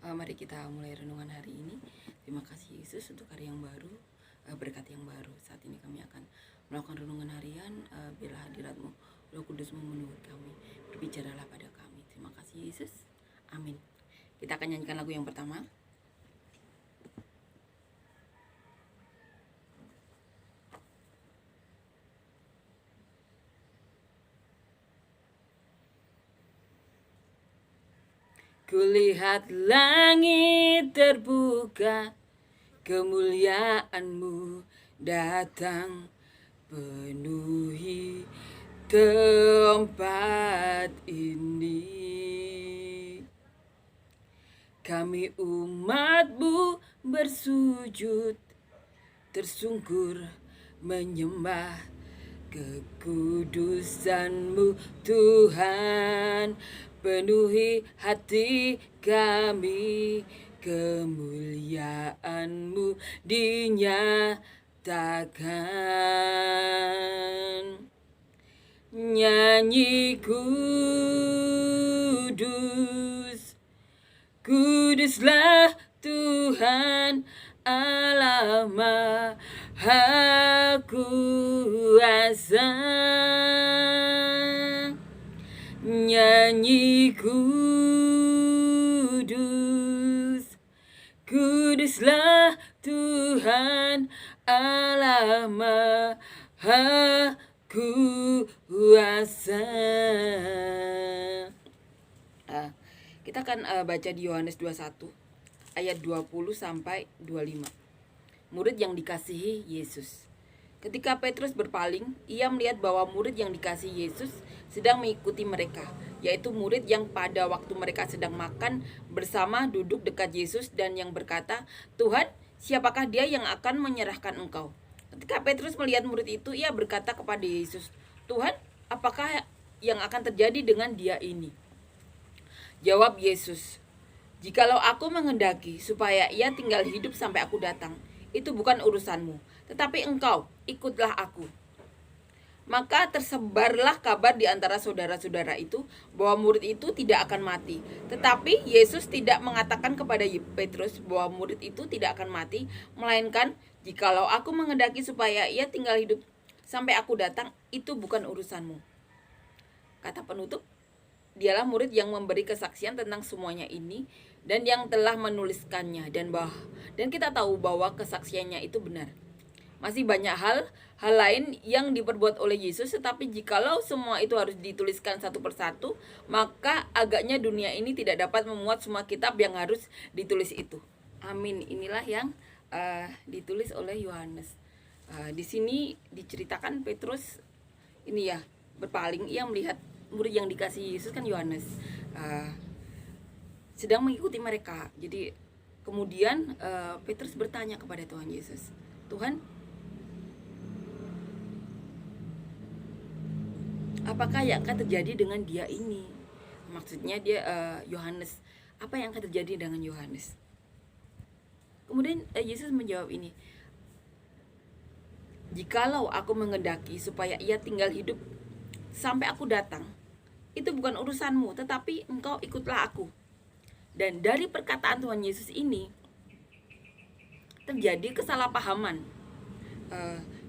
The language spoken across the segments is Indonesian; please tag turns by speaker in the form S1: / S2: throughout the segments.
S1: Mari kita mulai renungan hari ini. Terima kasih Yesus untuk hari yang baru, berkat yang baru. Saat ini kami akan melakukan renungan harian. Biarlah hadirat-Mu, Roh Kudus memenuhi kami. Berbicaralah pada kami. Terima kasih Yesus. Amin. Kita akan nyanyikan lagu yang pertama. Kulihat langit terbuka, kemuliaan-Mu datang penuhi tempat ini. Kami umat-Mu bersujud, tersungkur menyembah kekudusan-Mu Tuhan. Penuhi hati kami, kemuliaan-Mu dinyatakan. Nyanyi kudus, kuduslah Tuhan Allah Maha Kuasa. Nyanyi kudus, kuduslah Tuhan Allah Maha Kuasa. Kita akan baca di Yohanes 21 ayat 20 sampai 25. Murid yang dikasihi Yesus. Ketika Petrus berpaling, ia melihat bahwa murid yang dikasihi Yesus sedang mengikuti mereka, yaitu murid yang pada waktu mereka sedang makan bersama duduk dekat Yesus dan yang berkata, "Tuhan, siapakah dia yang akan menyerahkan Engkau?" Ketika Petrus melihat murid itu, ia berkata kepada Yesus, "Tuhan, apakah yang akan terjadi dengan dia ini?" Jawab Yesus, "Jikalau aku menghendaki supaya ia tinggal hidup sampai aku datang, itu bukan urusanmu. Tetapi engkau, ikutlah aku." Maka tersebarlah kabar di antara saudara-saudara itu bahwa murid itu tidak akan mati. Tetapi Yesus tidak mengatakan kepada Petrus bahwa murid itu tidak akan mati, melainkan, "Jikalau aku menghendaki supaya ia tinggal hidup sampai aku datang, itu bukan urusanmu." Kata penutup, dialah murid yang memberi kesaksian tentang semuanya ini dan yang telah menuliskannya, dan kita tahu bahwa kesaksiannya itu benar. Masih banyak hal lain yang diperbuat oleh Yesus, tetapi jikalau semua itu harus dituliskan satu persatu, maka agaknya dunia ini tidak dapat memuat semua kitab yang harus ditulis itu. Amin. Inilah yang ditulis oleh Yohanes. Di sini diceritakan Petrus ini ya berpaling, ia melihat murid yang dikasihi Yesus kan Yohanes sedang mengikuti mereka. Jadi kemudian Petrus bertanya kepada Tuhan Yesus, "Tuhan, apakah yang akan terjadi dengan dia ini?" Maksudnya dia Yohanes. Apa yang akan terjadi dengan Yohanes? Kemudian Yesus menjawab ini, "Jikalau aku menghendaki supaya ia tinggal hidup sampai aku datang, itu bukan urusanmu, tetapi engkau ikutlah aku." Dan dari perkataan Tuhan Yesus ini terjadi kesalahpahaman.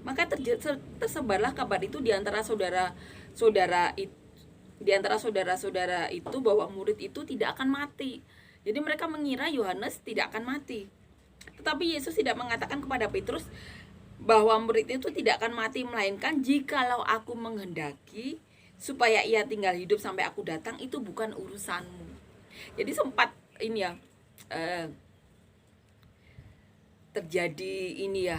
S1: Maka tersebarlah kabar itu di antara saudara-saudara itu bahwa murid itu tidak akan mati. Jadi mereka mengira Yohanes tidak akan mati. Tetapi Yesus tidak mengatakan kepada Petrus bahwa murid itu tidak akan mati, melainkan, "Jikalau aku menghendaki supaya ia tinggal hidup sampai aku datang, itu bukan urusanmu." Jadi sempat ini ya terjadi ini ya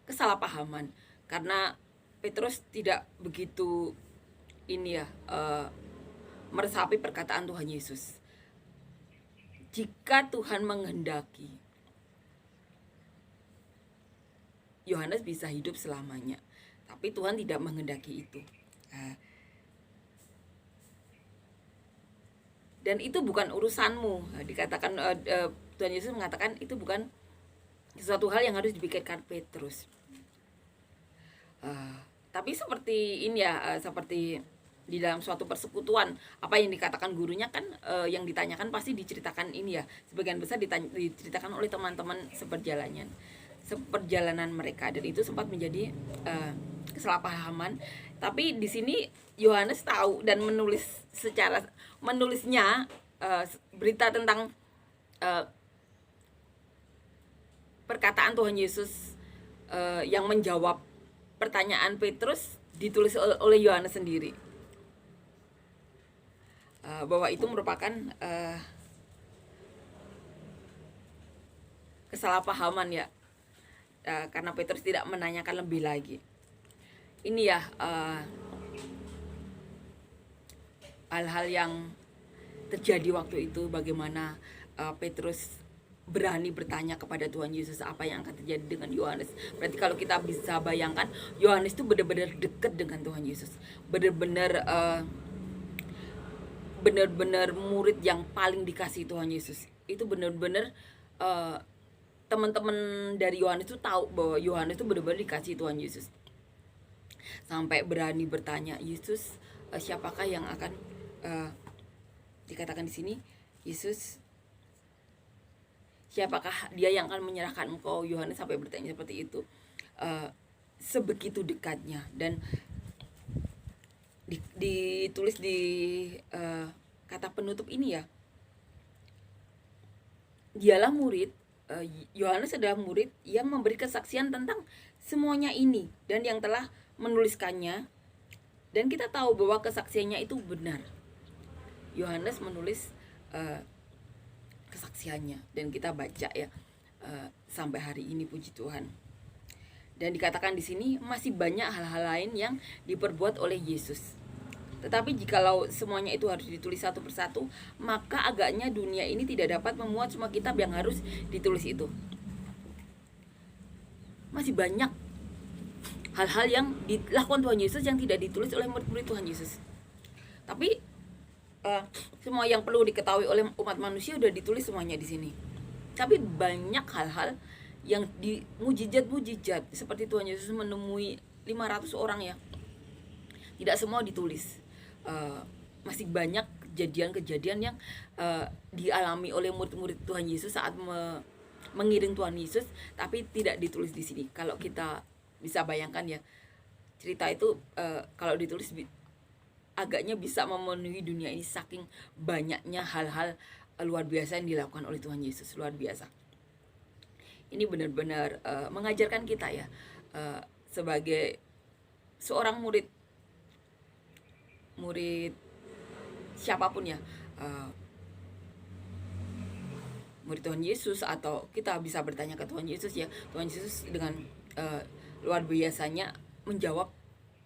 S1: kesalahpahaman karena Petrus tidak begitu ini ya meresapi perkataan Tuhan Yesus. Jika Tuhan menghendaki, Yohanes bisa hidup selamanya, tapi Tuhan tidak menghendaki itu. Dan itu bukan urusanmu. Dikatakan Tuhan Yesus mengatakan itu bukan sesuatu hal yang harus dipikirkan Petrus. Tapi seperti ini ya, seperti di dalam suatu persekutuan, apa yang dikatakan gurunya kan, yang ditanyakan pasti diceritakan ini ya, sebagian besar diceritakan oleh teman-teman seperjalanan mereka, dan itu sempat menjadi kesalahpahaman. Tapi di sini Yohanes tahu dan menulisnya berita tentang perkataan Tuhan Yesus yang menjawab pertanyaan Petrus, ditulis oleh Yohanes sendiri, bahwa itu merupakan kesalahpahaman ya, karena Petrus tidak menanyakan lebih lagi. Ini ya hal-hal yang terjadi waktu itu, bagaimana Petrus berani bertanya kepada Tuhan Yesus apa yang akan terjadi dengan Yohanes. Berarti kalau kita bisa bayangkan, Yohanes itu benar-benar dekat dengan Tuhan Yesus, benar-benar murid yang paling dikasih Tuhan Yesus. Itu benar-benar teman-teman dari Yohanes itu tahu bahwa Yohanes itu benar-benar dikasih Tuhan Yesus, sampai berani bertanya, Yesus, siapakah yang akan dikatakan di sini, Yesus, siapakah dia yang akan menyerahkan engkau? Yohanes sampai bertanya seperti itu, sebegitu dekatnya. Dan ditulis di kata penutup ini ya, dialah murid, Yohanes adalah murid yang memberi kesaksian tentang semuanya ini dan yang telah menuliskannya, dan kita tahu bahwa kesaksiannya itu benar. Yohanes menulis kesaksiannya dan kita baca ya sampai hari ini, puji Tuhan. Dan dikatakan di sini masih banyak hal-hal lain yang diperbuat oleh Yesus. Tetapi jikalau semuanya itu harus ditulis satu persatu, maka agaknya dunia ini tidak dapat memuat semua kitab yang harus ditulis itu. Masih banyak hal-hal yang dilakukan Tuhan Yesus yang tidak ditulis oleh murid-murid Tuhan Yesus. Tapi semua yang perlu diketahui oleh umat manusia udah ditulis semuanya di sini. Tapi banyak hal-hal yang di mujizat seperti Tuhan Yesus menemui 500 orang ya, tidak semua ditulis. Masih banyak kejadian-kejadian yang dialami oleh murid-murid Tuhan Yesus saat mengiring Tuhan Yesus, tapi tidak ditulis di sini. Kalau kita bisa bayangkan ya, cerita itu kalau ditulis agaknya bisa memenuhi dunia ini, saking banyaknya hal-hal luar biasa yang dilakukan oleh Tuhan Yesus, luar biasa. Ini benar-benar mengajarkan kita ya, sebagai seorang murid siapapun ya, murid Tuhan Yesus, atau kita bisa bertanya ke Tuhan Yesus ya. Tuhan Yesus dengan luar biasanya menjawab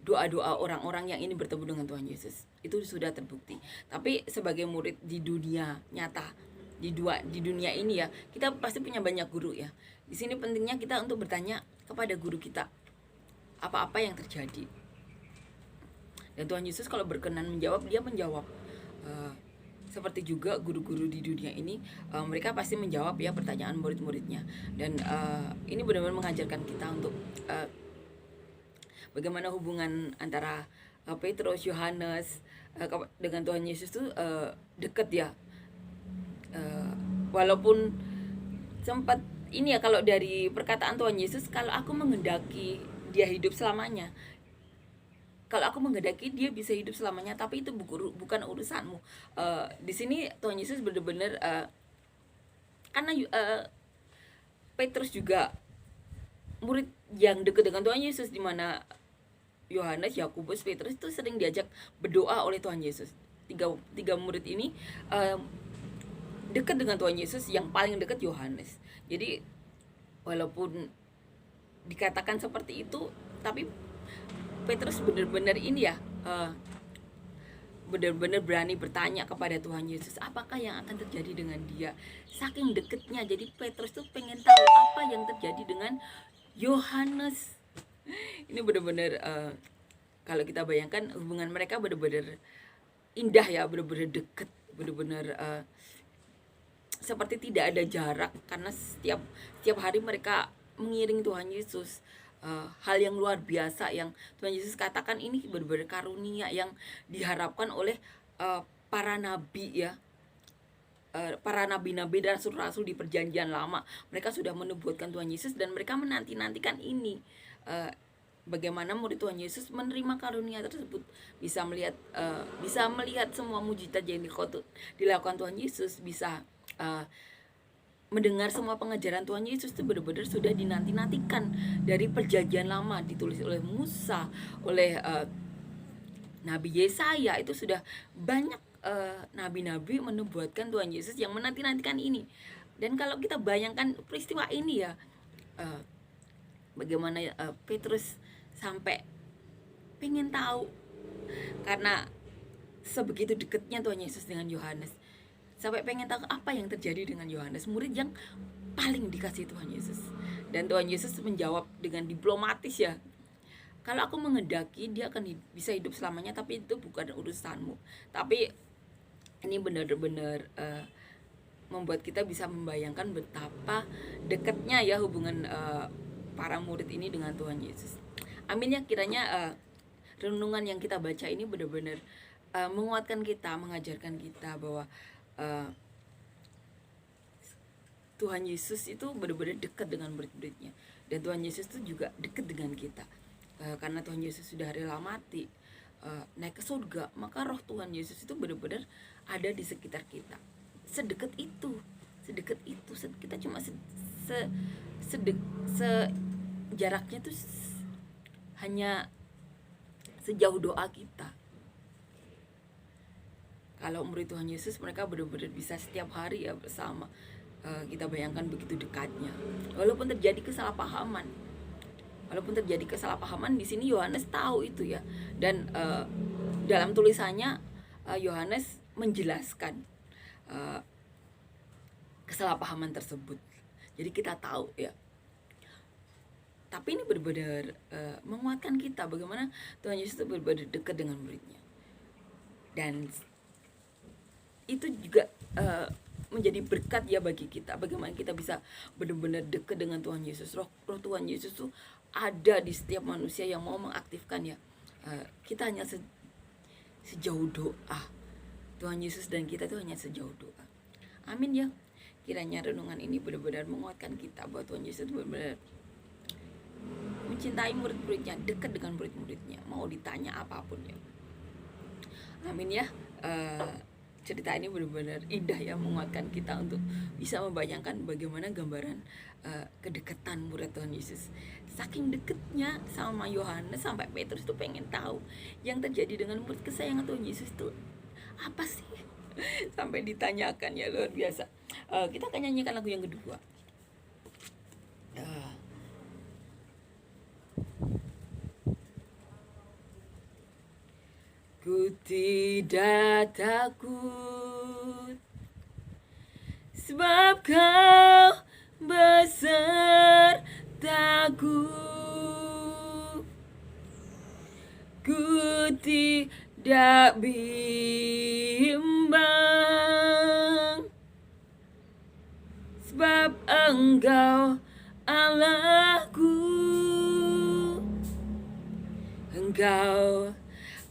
S1: doa-doa orang-orang yang ingin bertemu dengan Tuhan Yesus. Itu sudah terbukti. Tapi sebagai murid di dunia nyata, di dunia ini ya, kita pasti punya banyak guru ya. Di sini pentingnya kita untuk bertanya kepada guru kita apa-apa yang terjadi. Dan Tuhan Yesus kalau berkenan menjawab, dia menjawab. Seperti juga guru-guru di dunia ini, mereka pasti menjawab ya pertanyaan murid-muridnya. Dan ini benar-benar mengajarkan kita untuk bagaimana hubungan antara Petrus, Yohanes dengan Tuhan Yesus itu dekat ya. Walaupun sempat ini ya, kalau dari perkataan Tuhan Yesus, kalau aku menghendaki dia hidup selamanya, kalau aku menghendaki dia bisa hidup selamanya, tapi itu bukan urusanmu. Di sini Tuhan Yesus benar-benar karena Petrus juga murid yang dekat dengan Tuhan Yesus, di mana Yohanes, Yakobus, Petrus itu sering diajak berdoa oleh Tuhan Yesus. Tiga murid ini dekat dengan Tuhan Yesus, yang paling dekat Yohanes. Jadi walaupun dikatakan seperti itu, tapi Petrus benar-benar ini ya, benar-benar berani bertanya kepada Tuhan Yesus apakah yang akan terjadi dengan dia. Saking deketnya, jadi Petrus tuh pengen tahu apa yang terjadi dengan Yohanes. Ini benar-benar kalau kita bayangkan hubungan mereka benar-benar indah ya, benar-benar dekat, benar-benar seperti tidak ada jarak, karena setiap hari mereka mengiring Tuhan Yesus. hal yang luar biasa yang Tuhan Yesus katakan ini benar-benar karunia yang diharapkan oleh para nabi ya. Para nabi-nabi dan rasul-rasul di perjanjian lama, mereka sudah menubuatkan Tuhan Yesus dan mereka menanti-nantikan ini. Bagaimana murid Tuhan Yesus menerima karunia tersebut, bisa melihat semua mujizat yang dilakukan Tuhan Yesus, bisa mendengar semua pengajaran Tuhan Yesus. Itu benar-benar sudah dinanti-nantikan dari perjanjian lama, ditulis oleh Musa, oleh Nabi Yesaya. Itu sudah banyak nabi-nabi menubuatkan Tuhan Yesus yang menanti-nantikan ini. Dan kalau kita bayangkan peristiwa ini ya, bagaimana Petrus sampai pengen tahu, karena sebegitu dekatnya Tuhan Yesus dengan Yohanes, sampai pengen tahu apa yang terjadi dengan Yohanes, murid yang paling dikasih Tuhan Yesus. Dan Tuhan Yesus menjawab dengan diplomatis ya, kalau aku mengendaki dia akan bisa hidup selamanya, tapi itu bukan urusanmu. Tapi ini benar-benar membuat kita bisa membayangkan betapa dekatnya ya hubungan para murid ini dengan Tuhan Yesus. Amin ya, kiranya renungan yang kita baca ini benar-benar menguatkan kita, mengajarkan kita bahwa Tuhan Yesus itu benar-benar dekat dengan murid-muridnya. Dan Tuhan Yesus itu juga dekat dengan kita. Karena Tuhan Yesus sudah rela mati, naik ke surga, maka roh Tuhan Yesus itu benar-benar ada di sekitar kita. Sedekat itu. Kita cuma jaraknya tuh hanya sejauh doa kita. Kalau murid Tuhan Yesus, mereka benar-benar bisa setiap hari ya bersama. Kita bayangkan begitu dekatnya. Walaupun terjadi kesalahpahaman di sini Yohanes tahu itu ya. Dan dalam tulisannya Yohanes menjelaskan kesalahpahaman tersebut. Jadi kita tahu ya. Tapi ini benar-benar menguatkan kita bagaimana Tuhan Yesus itu benar-benar dekat dengan muridnya. Dan itu juga menjadi berkat ya bagi kita. Bagaimana kita bisa benar-benar dekat dengan Tuhan Yesus. Roh Tuhan Yesus itu ada di setiap manusia yang mau mengaktifkan ya. Kita hanya sejauh doa. Tuhan Yesus dan kita itu hanya sejauh doa. Amin ya. Kiranya renungan ini benar-benar menguatkan kita bahwa Tuhan Yesus benar-benar mencintai murid-muridnya, dekat dengan murid-muridnya, mau ditanya apapun ya. Amin ya. Cerita ini benar-benar indah ya, menguatkan kita untuk bisa membayangkan bagaimana gambaran kedekatan murid Tuhan Yesus. Saking dekatnya sama Yohanes sampai Petrus tuh pengen tahu yang terjadi dengan murid kesayangan Tuhan Yesus itu apa sih? Sampai ditanyakan ya, luar biasa. Kita akan nyanyikan lagu yang kedua. Ku tidak takut, sebab Kau besertaku. Ku tidak bimbang, sebab Engkau Allahku. Engkau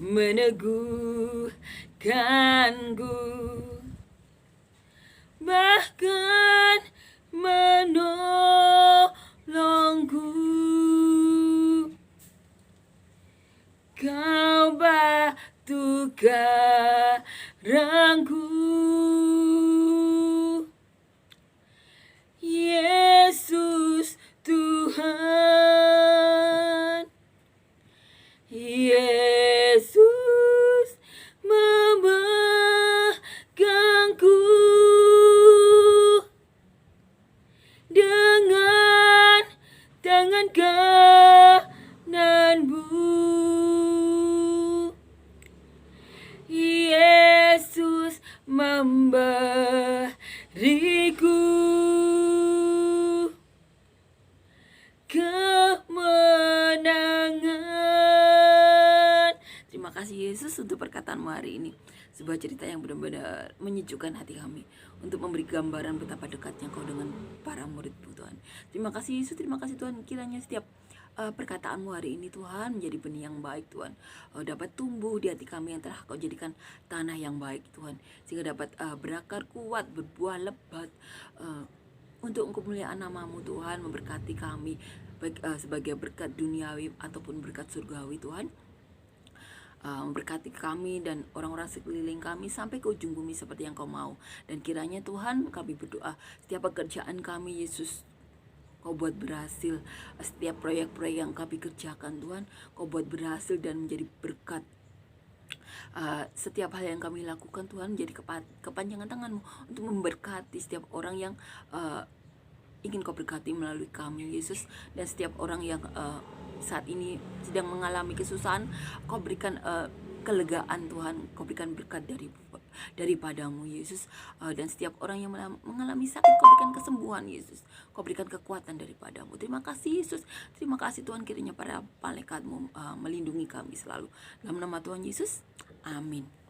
S1: meneguhkanku, bahkan menolongku. Kau batu karangku, Yesus Tuhan. Yesus memegangku dengan tangan kananmu. Yesus memberiku kemenangan. Terima kasih Yesus untuk perkataanmu hari ini. Sebuah cerita yang benar-benar menyejukkan hati kami untuk memberi gambaran betapa dekatnya Kau dengan para murid Tuhan. Terima kasih Yesus, terima kasih Tuhan. Kiranya setiap perkataanmu hari ini Tuhan menjadi benih yang baik Tuhan, dapat tumbuh di hati kami yang telah Kau jadikan tanah yang baik Tuhan, sehingga dapat berakar kuat, berbuah lebat, untuk kemuliaan nama-Mu Tuhan. Memberkati kami baik sebagai berkat duniawi ataupun berkat surgawi Tuhan. Memberkati kami dan orang-orang sekeliling kami sampai ke ujung bumi seperti yang Kau mau. Dan kiranya Tuhan, kami berdoa setiap pekerjaan kami Yesus Kau buat berhasil. Setiap proyek-proyek yang kami kerjakan Tuhan, Kau buat berhasil dan menjadi berkat. Setiap hal yang kami lakukan Tuhan menjadi kepanjangan tangan-Mu untuk memberkati setiap orang yang ingin Kau berkati melalui kami Yesus. Dan setiap orang yang saat ini sedang mengalami kesusahan, Kau berikan kelegaan Tuhan, Kau berikan berkat daripadamu Yesus. Dan setiap orang yang mengalami sakit, Kau berikan kesembuhan Yesus, Kau berikan kekuatan daripadamu. Terima kasih Yesus, terima kasih Tuhan, kiranya para malaikat-Mu melindungi kami selalu. Dalam nama Tuhan Yesus, amin.